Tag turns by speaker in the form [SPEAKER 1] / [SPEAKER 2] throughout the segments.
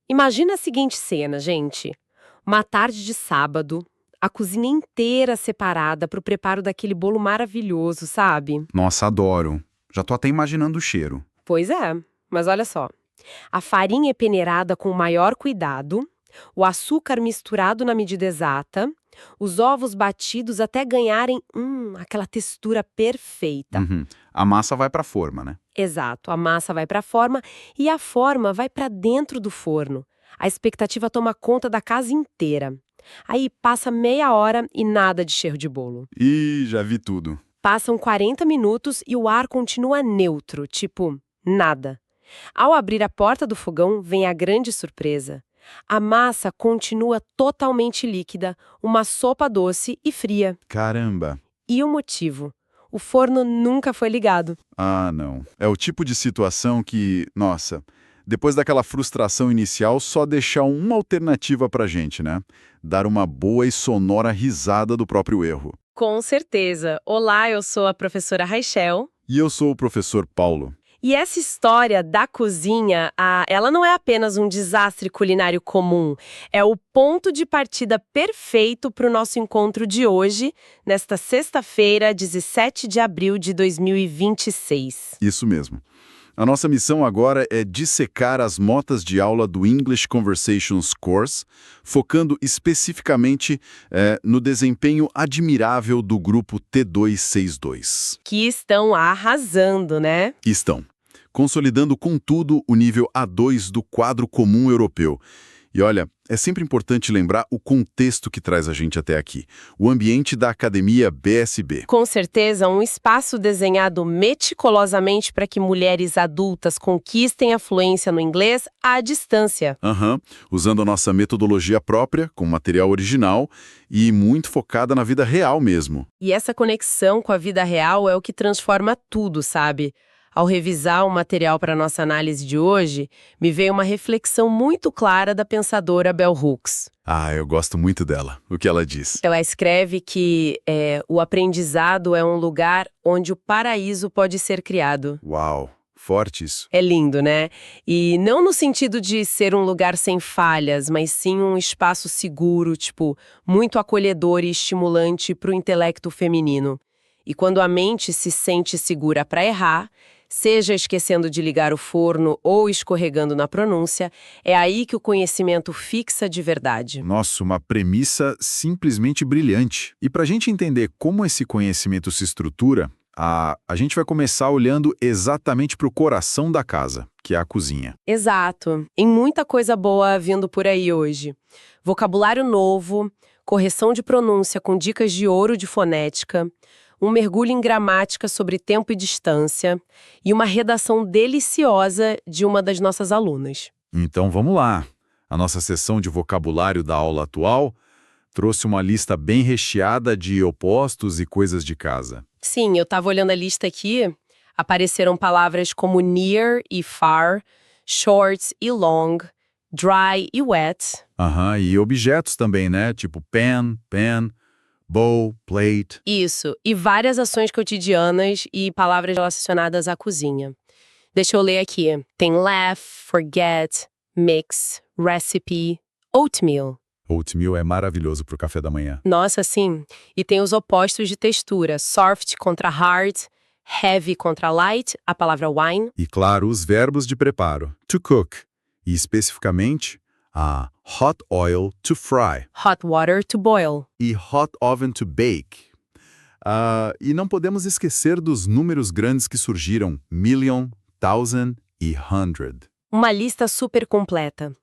[SPEAKER 1] Imagina a seguinte cena, gente. Uma tarde de sábado, a cozinha inteira separada para o preparo daquele bolo maravilhoso, sabe?
[SPEAKER 2] Nossa, adoro. Já tô até imaginando o cheiro.
[SPEAKER 1] Pois é, mas olha só. A farinha é peneirada com o maior cuidado, o açúcar misturado na medida exata, os ovos batidos até ganharem, aquela textura perfeita.
[SPEAKER 2] Uhum. A massa vai pra forma, né?
[SPEAKER 1] Exato, a massa vai para a forma e a forma vai para dentro do forno. A expectativa toma conta da casa inteira. Aí passa meia hora e nada de cheiro de bolo.
[SPEAKER 2] Ih, já vi tudo.
[SPEAKER 1] Passam 40 minutos e o ar continua neutro, tipo, nada. Ao abrir a porta do fogão, vem a grande surpresa. A massa continua totalmente líquida, uma sopa doce e fria.
[SPEAKER 2] Caramba.
[SPEAKER 1] E o motivo? O forno nunca foi ligado.
[SPEAKER 2] Ah, não. É o tipo de situação que, nossa, depois daquela frustração inicial, só deixar uma alternativa pra gente, né? Dar uma boa e sonora risada do próprio erro.
[SPEAKER 1] Com certeza. Olá, eu sou a professora Raichel.
[SPEAKER 2] E eu sou o professor Paulo.
[SPEAKER 1] E essa história da cozinha, ela não é apenas um desastre culinário comum. É o ponto de partida perfeito para o nosso encontro de hoje, nesta sexta-feira, 17 de abril de 2026.
[SPEAKER 2] Isso mesmo. A nossa missão agora é dissecar as notas de aula do English Conversations Course, focando especificamente no desempenho admirável do grupo T262.
[SPEAKER 1] Que estão arrasando, né?
[SPEAKER 2] Estão consolidando com tudo o nível A2 do quadro comum europeu. E olha, é sempre importante lembrar o contexto que traz a gente até aqui. O ambiente da academia BSB.
[SPEAKER 1] Com certeza, um espaço desenhado meticulosamente para que mulheres adultas conquistem a fluência no inglês à distância.
[SPEAKER 2] Usando a nossa metodologia própria, com material original e muito focada na vida real mesmo.
[SPEAKER 1] E essa conexão com a vida real é o que transforma tudo, sabe? Ao revisar o material para nossa análise de hoje, me veio uma reflexão muito clara da pensadora Bell Hooks.
[SPEAKER 2] Ah, eu gosto muito dela. O que ela diz?
[SPEAKER 1] Ela escreve que o aprendizado é um lugar onde o paraíso pode ser criado.
[SPEAKER 2] Uau, forte isso.
[SPEAKER 1] É lindo, né? E não no sentido de ser um lugar sem falhas, mas sim um espaço seguro, tipo, muito acolhedor e estimulante para o intelecto feminino. E quando a mente se sente segura para errar, seja esquecendo de ligar o forno ou escorregando na pronúncia, é aí que o conhecimento fixa de verdade.
[SPEAKER 2] Nossa, uma premissa simplesmente brilhante. E para a gente entender como esse conhecimento se estrutura, a gente vai começar olhando exatamente para o coração da casa, que é a cozinha.
[SPEAKER 1] Exato. Tem muita coisa boa vindo por aí hoje. Vocabulário novo, correção de pronúncia com dicas de ouro de fonética, um mergulho em gramática sobre tempo e distância e uma redação deliciosa de uma das nossas alunas.
[SPEAKER 2] Então vamos lá. A nossa sessão de vocabulário da aula atual trouxe uma lista bem recheada de opostos e coisas de casa.
[SPEAKER 1] Sim, eu estava olhando a lista aqui, apareceram palavras como near e far, short e long, dry e wet.
[SPEAKER 2] E objetos também, né? Tipo pen, bowl, plate.
[SPEAKER 1] Isso, e várias ações cotidianas e palavras relacionadas à cozinha. Deixa eu ler aqui. Tem laugh, forget, mix, recipe, oatmeal.
[SPEAKER 2] Oatmeal é maravilhoso para o café da manhã.
[SPEAKER 1] Nossa, sim. E tem os opostos de textura. Soft contra hard, heavy contra light, a palavra wine.
[SPEAKER 2] E claro, os verbos de preparo. To cook. E especificamente, a hot oil to fry.
[SPEAKER 1] Hot water to boil.
[SPEAKER 2] E hot oven to bake. E não podemos esquecer dos números grandes que surgiram. Million, thousand e hundred.
[SPEAKER 1] Uma lista super completa.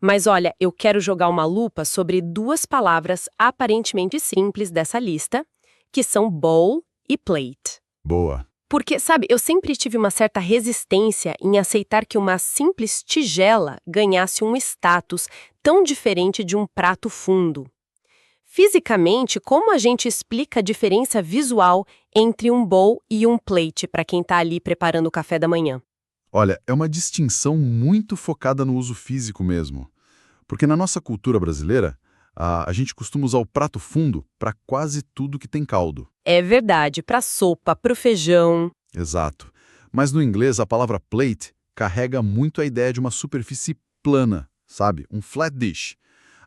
[SPEAKER 1] Mas olha, eu quero jogar uma lupa sobre duas palavras aparentemente simples dessa lista, que são bowl e plate.
[SPEAKER 2] Boa.
[SPEAKER 1] Porque, sabe, eu sempre tive uma certa resistência em aceitar que uma simples tigela ganhasse um status tão diferente de um prato fundo. Fisicamente, como a gente explica a diferença visual entre um bowl e um plate para quem está ali preparando o café da manhã?
[SPEAKER 2] Olha, é uma distinção muito focada no uso físico mesmo. Porque na nossa cultura brasileira, a gente costuma usar o prato fundo para quase tudo que tem caldo.
[SPEAKER 1] É verdade, para sopa, para o feijão.
[SPEAKER 2] Exato. Mas no inglês, a palavra plate carrega muito a ideia de uma superfície plana, sabe? Um flat dish.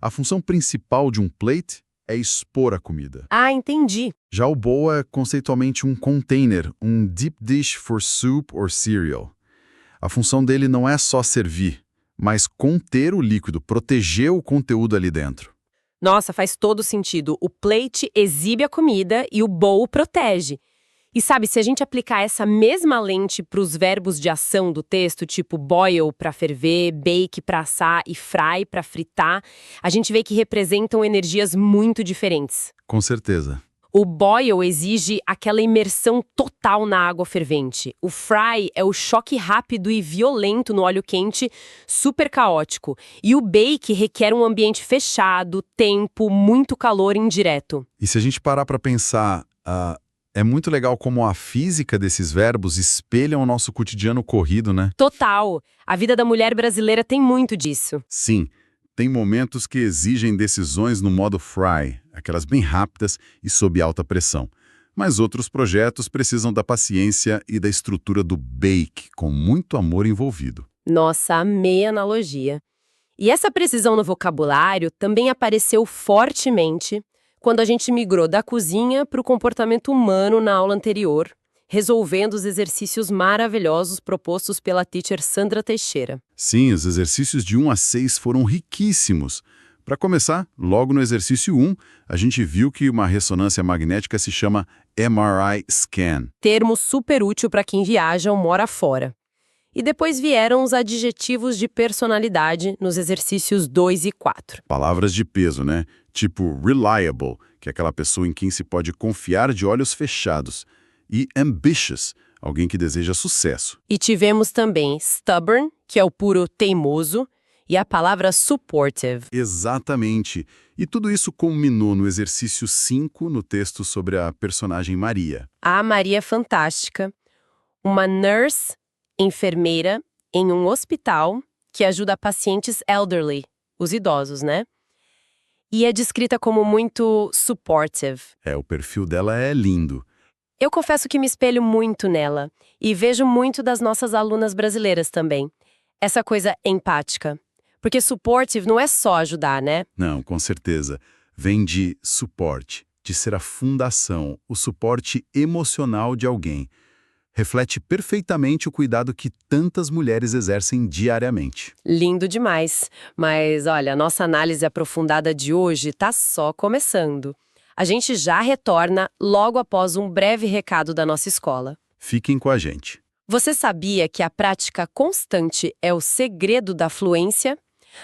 [SPEAKER 2] A função principal de um plate é expor a comida.
[SPEAKER 1] Ah, entendi.
[SPEAKER 2] Já o bowl é conceitualmente um container, um deep dish for soup or cereal. A função dele não é só servir, mas conter o líquido, proteger o conteúdo ali dentro.
[SPEAKER 1] Nossa, faz todo sentido. O plate exibe a comida e o bowl protege. E sabe, se a gente aplicar essa mesma lente para os verbos de ação do texto, tipo boil para ferver, bake para assar e fry para fritar, a gente vê que representam energias muito diferentes.
[SPEAKER 2] Com certeza.
[SPEAKER 1] O boil exige aquela imersão total na água fervente. O fry é o choque rápido e violento no óleo quente, super caótico. E o bake requer um ambiente fechado, tempo, muito calor indireto.
[SPEAKER 2] E se a gente parar para pensar, é muito legal como a física desses verbos espelham o nosso cotidiano corrido, né?
[SPEAKER 1] Total! A vida da mulher brasileira tem muito disso.
[SPEAKER 2] Sim, tem momentos que exigem decisões no modo fry, aquelas bem rápidas e sob alta pressão. Mas outros projetos precisam da paciência e da estrutura do bake, com muito amor envolvido.
[SPEAKER 1] Nossa, amei a analogia. E essa precisão no vocabulário também apareceu fortemente quando a gente migrou da cozinha para o comportamento humano na aula anterior, resolvendo os exercícios maravilhosos propostos pela teacher Sandra Teixeira.
[SPEAKER 2] Sim, os exercícios de 1 a 6 foram riquíssimos. Para começar, logo no exercício 1, a gente viu que uma ressonância magnética se chama MRI scan.
[SPEAKER 1] Termo super útil para quem viaja ou mora fora. E depois vieram os adjetivos de personalidade nos exercícios 2 e 4.
[SPEAKER 2] Palavras de peso, né? Tipo reliable, que é aquela pessoa em quem se pode confiar de olhos fechados. E ambitious, alguém que deseja sucesso.
[SPEAKER 1] E tivemos também stubborn, que é o puro teimoso, e a palavra supportive.
[SPEAKER 2] Exatamente. E tudo isso culminou no exercício 5, no texto sobre a personagem Maria.
[SPEAKER 1] A Maria é fantástica. Uma nurse, enfermeira, em um hospital que ajuda pacientes elderly, os idosos, né? E é descrita como muito supportive.
[SPEAKER 2] O perfil dela é lindo.
[SPEAKER 1] Eu confesso que me espelho muito nela e vejo muito das nossas alunas brasileiras também. Essa coisa empática. Porque supportive não é só ajudar, né?
[SPEAKER 2] Não, com certeza. Vem de suporte, de ser a fundação, o suporte emocional de alguém. Reflete perfeitamente o cuidado que tantas mulheres exercem diariamente.
[SPEAKER 1] Lindo demais. Mas, olha, a nossa análise aprofundada de hoje está só começando. A gente já retorna logo após um breve recado da nossa escola.
[SPEAKER 2] Fiquem com a gente.
[SPEAKER 1] Você sabia que a prática constante é o segredo da fluência?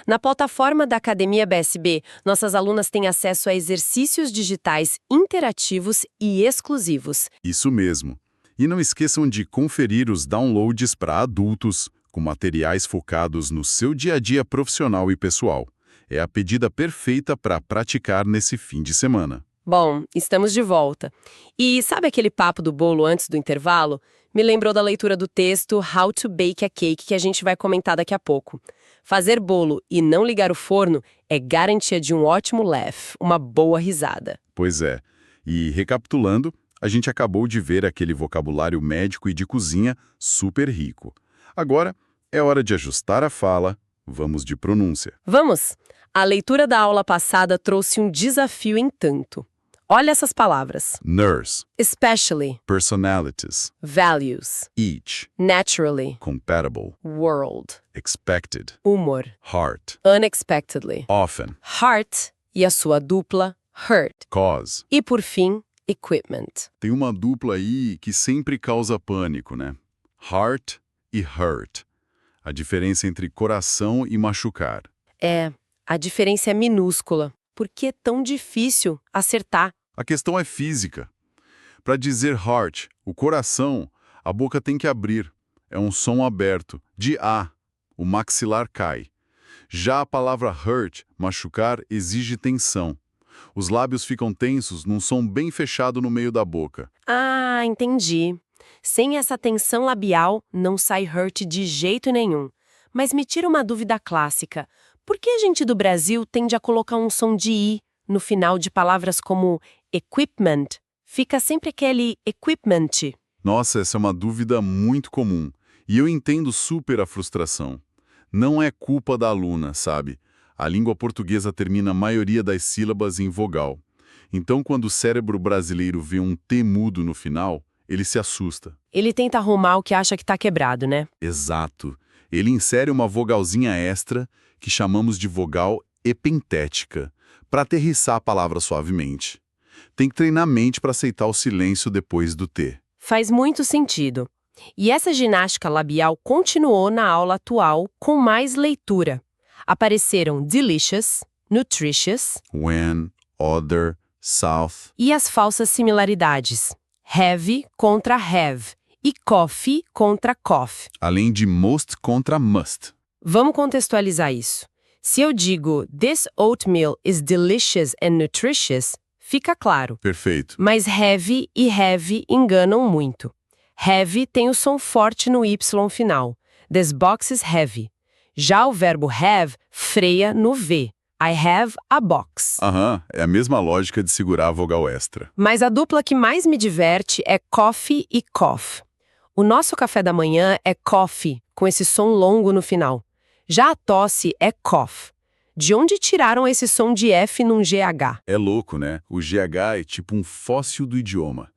[SPEAKER 1] Na plataforma da Academia BSB, nossas alunas têm acesso a exercícios digitais interativos e exclusivos.
[SPEAKER 2] Isso mesmo. E não esqueçam de conferir os downloads para adultos, com materiais focados no seu dia a dia profissional e pessoal. É a pedida perfeita para praticar nesse fim de semana.
[SPEAKER 1] Bom, estamos de volta. E sabe aquele papo do bolo antes do intervalo? Me lembrou da leitura do texto How to Bake a Cake, que a gente vai comentar daqui a pouco. Fazer bolo e não ligar o forno é garantia de um ótimo laugh, uma boa risada.
[SPEAKER 2] Pois é. E recapitulando, a gente acabou de ver aquele vocabulário médico e de cozinha super rico. Agora é hora de ajustar a fala. Vamos de pronúncia.
[SPEAKER 1] Vamos! A leitura da aula passada trouxe um desafio em tanto. Olha essas palavras.
[SPEAKER 2] Nurse,
[SPEAKER 1] Especially,
[SPEAKER 2] personalities,
[SPEAKER 1] values,
[SPEAKER 2] each,
[SPEAKER 1] naturally,
[SPEAKER 2] compatible,
[SPEAKER 1] world,
[SPEAKER 2] expected,
[SPEAKER 1] humor,
[SPEAKER 2] heart,
[SPEAKER 1] unexpectedly,
[SPEAKER 2] often,
[SPEAKER 1] heart e a sua dupla, hurt.
[SPEAKER 2] cause.
[SPEAKER 1] E por fim, equipment.
[SPEAKER 2] Tem uma dupla aí que sempre causa pânico, né? Heart e hurt. A diferença entre coração e machucar.
[SPEAKER 1] A diferença é minúscula. Por que é tão difícil acertar?
[SPEAKER 2] A questão é física. Para dizer heart, o coração, a boca tem que abrir. É um som aberto, de A. O maxilar cai. Já a palavra hurt, machucar, exige tensão. Os lábios ficam tensos num som bem fechado no meio da boca.
[SPEAKER 1] Ah, entendi. Sem essa tensão labial, não sai hurt de jeito nenhum. Mas me tira uma dúvida clássica. Por que a gente do Brasil tende a colocar um som de I no final de palavras como equipment? Fica sempre aquele equipment.
[SPEAKER 2] Nossa, essa é uma dúvida muito comum. E eu entendo super a frustração. Não é culpa da aluna, sabe? A língua portuguesa termina a maioria das sílabas em vogal. Então, quando o cérebro brasileiro vê um T mudo no final, ele se assusta.
[SPEAKER 1] Ele tenta arrumar o que acha que tá quebrado, né?
[SPEAKER 2] Exato. Ele insere uma vogalzinha extra, que chamamos de vogal epentética, para aterrissar a palavra suavemente. Tem que treinar a mente para aceitar o silêncio depois do T.
[SPEAKER 1] Faz muito sentido. E essa ginástica labial continuou na aula atual com mais leitura. Apareceram delicious, nutritious
[SPEAKER 2] When, other, south.
[SPEAKER 1] e as falsas similaridades. Have contra have e coffee contra cough.
[SPEAKER 2] Além de most contra must.
[SPEAKER 1] Vamos contextualizar isso. Se eu digo this oatmeal is delicious and nutritious, fica claro.
[SPEAKER 2] Perfeito.
[SPEAKER 1] Mas have e have enganam muito. Have tem o som forte no Y final. This box is heavy. Já o verbo have freia no V. I have a box.
[SPEAKER 2] Aham, é a mesma lógica de segurar a vogal extra.
[SPEAKER 1] Mas a dupla que mais me diverte é coffee e cough. O nosso café da manhã é coffee, com esse som longo no final. Já a tosse é cough. De onde tiraram esse som de F num GH?
[SPEAKER 2] É louco, né? O GH é tipo um fóssil do idioma.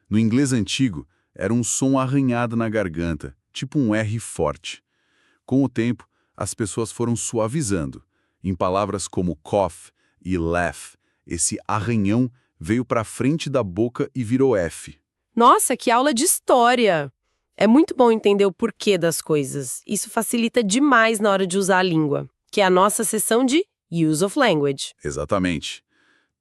[SPEAKER 2] No inglês antigo, era um som arranhado na garganta, tipo um R forte. Com o tempo, as pessoas foram suavizando. Em palavras como cough e laugh, esse arranhão veio para frente da boca e virou F.
[SPEAKER 1] Nossa, que aula de história! É muito bom entender o porquê das coisas. Isso facilita demais na hora de usar a língua, que é a nossa seção de Use of Language.
[SPEAKER 2] Exatamente.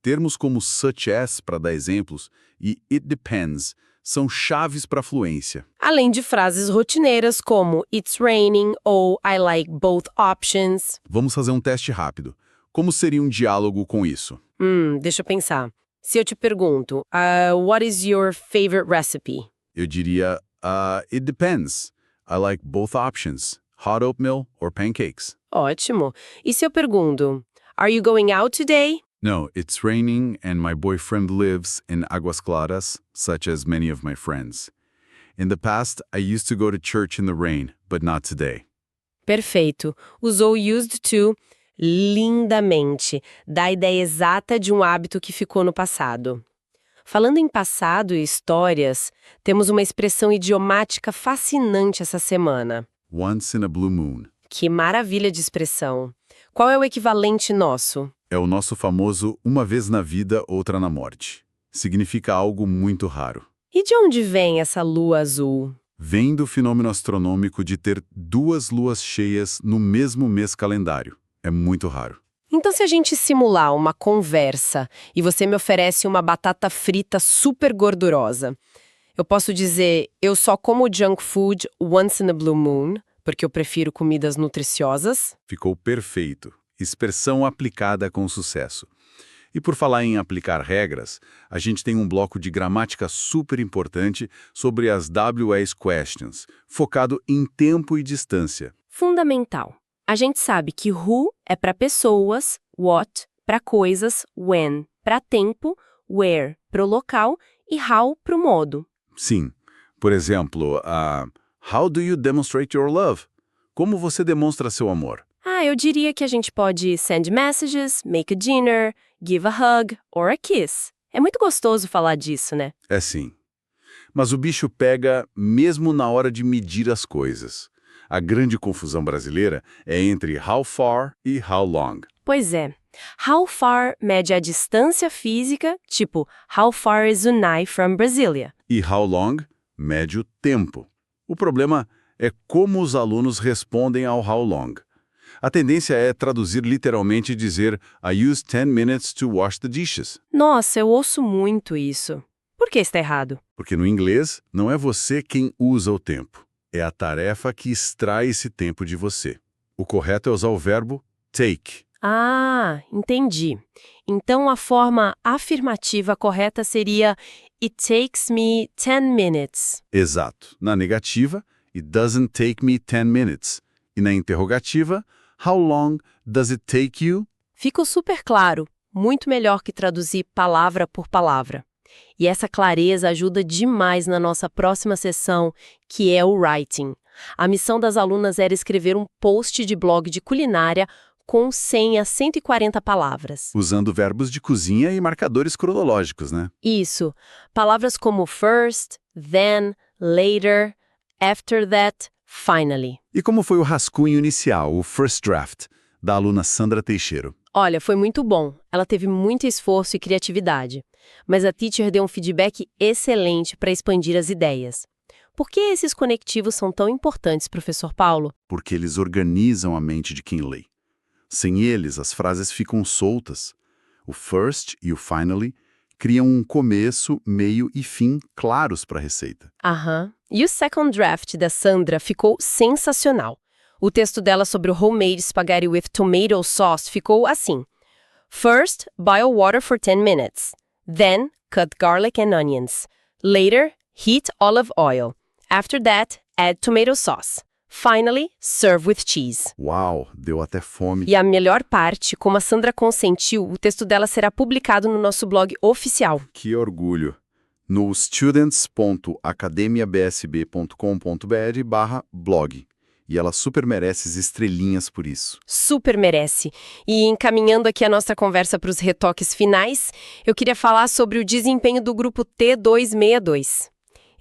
[SPEAKER 2] Termos como such as, para dar exemplos, e it depends, são chaves para a fluência.
[SPEAKER 1] Além de frases rotineiras como It's raining ou I like both options.
[SPEAKER 2] Vamos fazer um teste rápido. Como seria um diálogo com isso?
[SPEAKER 1] Deixa eu pensar. Se eu te pergunto, what is your favorite recipe?
[SPEAKER 2] Eu diria, it depends. I like both options, hot oatmeal or pancakes.
[SPEAKER 1] Ótimo. E se eu pergunto, are you going out today?
[SPEAKER 2] No, it's raining and my boyfriend lives in Aguas Claras, such as many of my friends. In the past, I used to go to church in the rain, but not today.
[SPEAKER 1] Perfeito. Usou used to lindamente. Dá a ideia exata de um hábito que ficou no passado. Falando em passado e histórias, temos uma expressão idiomática fascinante essa semana.
[SPEAKER 2] Once in a blue moon.
[SPEAKER 1] Que maravilha de expressão. Qual é o equivalente nosso?
[SPEAKER 2] É o nosso famoso uma vez na vida, outra na morte. Significa algo muito raro.
[SPEAKER 1] E de onde vem essa lua azul?
[SPEAKER 2] Vem do fenômeno astronômico de ter 2 luas cheias no mesmo mês calendário. É muito raro.
[SPEAKER 1] Então, se a gente simular uma conversa e você me oferece uma batata frita super gordurosa, eu posso dizer, eu só como junk food once in a blue moon, porque eu prefiro comidas nutriciosas?
[SPEAKER 2] Ficou perfeito. Expressão aplicada com sucesso. E por falar em aplicar regras, a gente tem um bloco de gramática super importante sobre as WS Questions, focado em tempo e distância.
[SPEAKER 1] Fundamental. A gente sabe que who é para pessoas, what para coisas, when para tempo, where para o local e how para o modo.
[SPEAKER 2] Sim. Por exemplo, how do you demonstrate your love? Como você demonstra seu amor?
[SPEAKER 1] Eu diria que a gente pode send messages, make a dinner, give a hug or a kiss. É muito gostoso falar disso, né?
[SPEAKER 2] É sim. Mas o bicho pega mesmo na hora de medir as coisas. A grande confusão brasileira é entre how far e how long.
[SPEAKER 1] Pois é. How far mede a distância física, tipo how far is Unai from Brasília?
[SPEAKER 2] E how long mede o tempo. O problema é como os alunos respondem ao how long. A tendência é traduzir literalmente e dizer I use 10 minutes to wash the dishes.
[SPEAKER 1] Nossa, eu ouço muito isso. Por que está errado?
[SPEAKER 2] Porque no inglês não é você quem usa o tempo. É a tarefa que extrai esse tempo de você. O correto é usar o verbo take.
[SPEAKER 1] Entendi. Então a forma afirmativa correta seria It takes me 10 minutes.
[SPEAKER 2] Exato. Na negativa, It doesn't take me 10 minutes. E na interrogativa, How long does it take you?
[SPEAKER 1] Ficou super claro, muito melhor que traduzir palavra por palavra. E essa clareza ajuda demais na nossa próxima sessão, que é o writing, A missão das alunas era escrever um post de blog de culinária com 100 a 140 palavras.
[SPEAKER 2] Usando verbos de cozinha e marcadores cronológicos, né?
[SPEAKER 1] Isso. Palavras como first, then, later, after that, finally.
[SPEAKER 2] E como foi o rascunho inicial, o first draft, da aluna Sandra Teixeiro?
[SPEAKER 1] Olha, foi muito bom. Ela teve muito esforço e criatividade. Mas a teacher deu um feedback excelente para expandir as ideias. Por que esses conectivos são tão importantes, professor Paulo?
[SPEAKER 2] Porque eles organizam a mente de quem lê. Sem eles, as frases ficam soltas. O first e o finally criam um começo, meio e fim claros para a receita.
[SPEAKER 1] Aham. E o second draft da Sandra ficou sensacional. O texto dela sobre o homemade spaghetti with tomato sauce ficou assim. First, boil water for 10 minutes. Then, cut garlic and onions. Later, heat olive oil. After that, add tomato sauce. Finally, serve with cheese.
[SPEAKER 2] Uau, deu até fome.
[SPEAKER 1] E a melhor parte, como a Sandra consentiu, o texto dela será publicado no nosso blog oficial.
[SPEAKER 2] Que orgulho! No students.academiabsb.com.br/blog. E ela super merece as estrelinhas por isso.
[SPEAKER 1] Super merece. E encaminhando aqui a nossa conversa para os retoques finais, eu queria falar sobre o desempenho do grupo T262.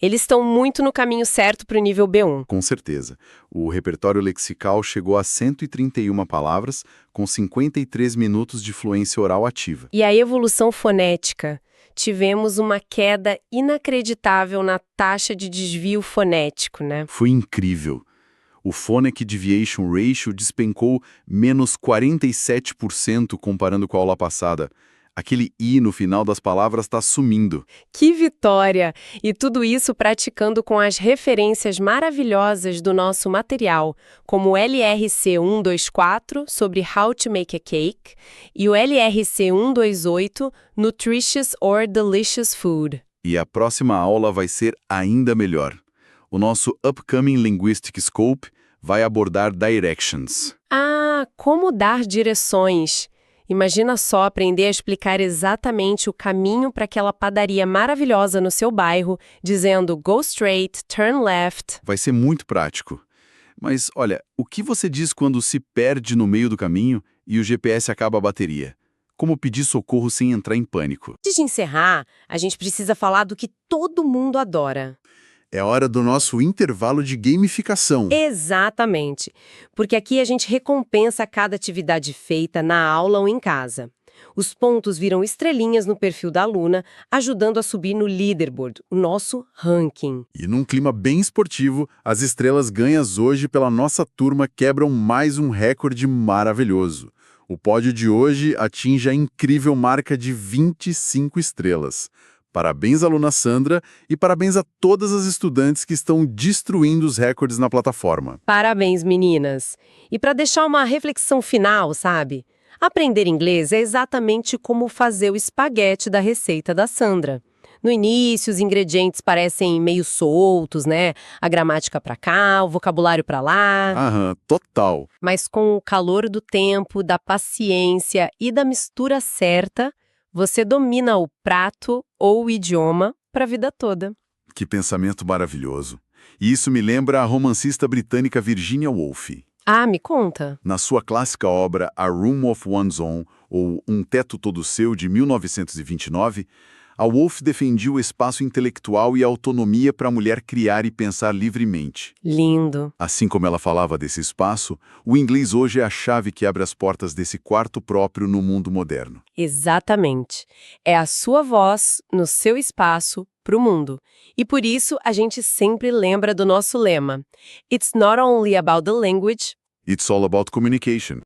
[SPEAKER 1] Eles estão muito no caminho certo para o nível B1.
[SPEAKER 2] Com certeza. O repertório lexical chegou a 131 palavras, com 53 minutos de fluência oral ativa.
[SPEAKER 1] E a evolução fonética? Tivemos uma queda inacreditável na taxa de desvio fonético, né?
[SPEAKER 2] Foi incrível. O Phonic Deviation Ratio despencou menos 47% comparando com a aula passada. Aquele I no final das palavras está sumindo.
[SPEAKER 1] Que vitória! E tudo isso praticando com as referências maravilhosas do nosso material, como o LRC 124 sobre How to Make a Cake e o LRC 128 Nutritious or Delicious Food.
[SPEAKER 2] E a próxima aula vai ser ainda melhor. O nosso Upcoming Linguistic Scope vai abordar directions.
[SPEAKER 1] Ah, como dar direções! Imagina só aprender a explicar exatamente o caminho para aquela padaria maravilhosa no seu bairro, dizendo go straight, turn left.
[SPEAKER 2] Vai ser muito prático. Mas, olha, o que você diz quando se perde no meio do caminho e o GPS acaba a bateria? Como pedir socorro sem entrar em pânico?
[SPEAKER 1] Antes de encerrar, a gente precisa falar do que todo mundo adora.
[SPEAKER 2] É hora do nosso intervalo de gamificação.
[SPEAKER 1] Exatamente, porque aqui a gente recompensa cada atividade feita na aula ou em casa. Os pontos viram estrelinhas no perfil da aluna, ajudando a subir no leaderboard, o nosso ranking.
[SPEAKER 2] E num clima bem esportivo, as estrelas ganhas hoje pela nossa turma quebram mais um recorde maravilhoso. O pódio de hoje atinge a incrível marca de 25 estrelas. Parabéns, aluna Sandra, e parabéns a todas as estudantes que estão destruindo os recordes na plataforma.
[SPEAKER 1] Parabéns, meninas! E para deixar uma reflexão final, sabe? Aprender inglês é exatamente como fazer o espaguete da receita da Sandra. No início, os ingredientes parecem meio soltos, né? A gramática para cá, o vocabulário para lá.
[SPEAKER 2] Aham, total.
[SPEAKER 1] Mas com o calor do tempo, da paciência e da mistura certa, você domina o prato ou o idioma para a vida toda.
[SPEAKER 2] Que pensamento maravilhoso. E isso me lembra a romancista britânica Virginia Woolf.
[SPEAKER 1] Ah, me conta.
[SPEAKER 2] Na sua clássica obra A Room of One's Own, ou Um Teto Todo Seu, de 1929, a Woolf defendia o espaço intelectual e a autonomia para a mulher criar e pensar livremente.
[SPEAKER 1] Lindo.
[SPEAKER 2] Assim como ela falava desse espaço, o inglês hoje é a chave que abre as portas desse quarto próprio no mundo moderno.
[SPEAKER 1] Exatamente. É a sua voz no seu espaço para o mundo. E por isso a gente sempre lembra do nosso lema. It's not only about the language,
[SPEAKER 2] It's all about communication.